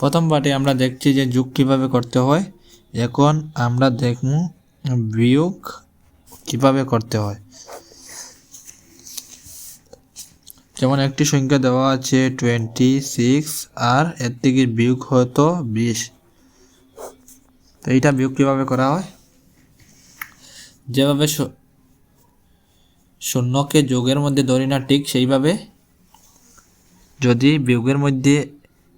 প্রথম পার্টে আমরা দেখছি যে যোগ কিভাবে করতে হয়। এখন আমরা দেখব বিয়োগ কিভাবে করতে হয়। যেমন একটি সংখ্যা দেওয়া আছে 26 আর এর থেকে বিয়োগ হয়তো 20। তো এইটা বিয়োগ কিভাবে করা হয়, যেভাবে শূন্যকে যোগের মধ্যে ধরি না ঠিক সেইভাবে যদি বিয়োগের মধ্যে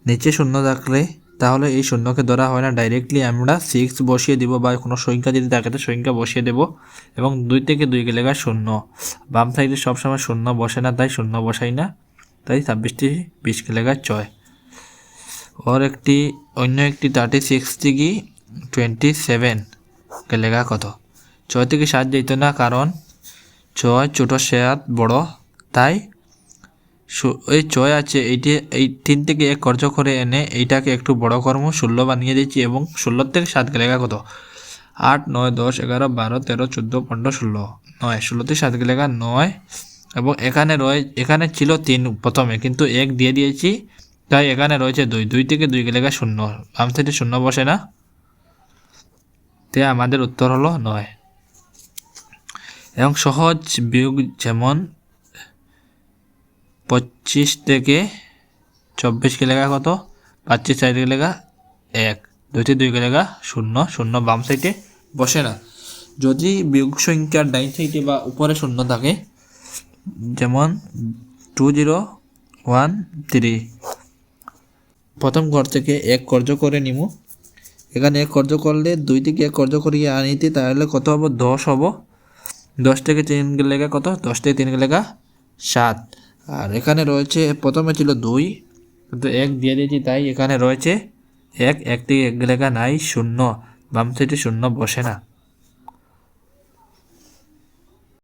নিচে শূন্য থাকলে তাহলে এই শূন্যকে ধরা হয় না, ডাইরেক্টলি আমরা 6 বসিয়ে দিব বা কোনো সংখ্যা যদি থাকে তো সংখ্যা বসিয়ে দেব এবং 2 থেকে 2 গেলে শূন্য। বাম সাইডে সবসময় শূন্য বসে না, তাই শূন্য বসাই না, তাই 26 20 গেলে 6। और অন্য একটি 36 থেকে 27 গেলে কত? 6 থেকে 7 যেত না, কারণ 6 ছোটো 7 বড়, তাই এই 6 আছে এই 3 থেকে 1 খরচ করে এনে এইটাকে একটু বড় কর্ম 16 বানিয়ে দিচ্ছি এবং 16 থেকে 7 গেলে কত? 8 9 10 11 12 13 14 15 16 9। 16 থেকে 7 গেলে 9 এবং এখানে ছিল 3 প্রথমে, কিন্তু 1 দিয়ে দিয়েছি, তাই এখানে রয়েছে 2। 2 থেকে 2 গেলে 0। বাম সাইডে 0 বসে না, তাই আমাদের উত্তর হলো 9। এবং সহজ বিয়োগ যেমন 25 থেকে 24 গেলে কত? 25 সাইড গেলে 1। 2 থেকে 2 গেলে 0। 0 বাম সাইডে বসে না। যদি বিয়োগ সংখ্যার ডাইন সাইডে বা উপরে শূন্য থাকে, যেমন 2013, প্রথম ঘর থেকে 1 কর্য করে নিব। এখানে 1 কর্য করলে 2 থেকে 1 কর্য করিয়ে আনিতে, তাহলে কত হবো? 10 হবো। 10 থেকে 3 গেলে কত? 10 থেকে 3 গেলে 7। আর এখানে রয়েছে প্রথমে ছিল 2, কিন্তু 1 দিয়ে দিয়েছি, তাই এখানে রয়েছে 1। 1 থেকে 1 গেলে নাই 0। বাম সাইডে 0 বসে না।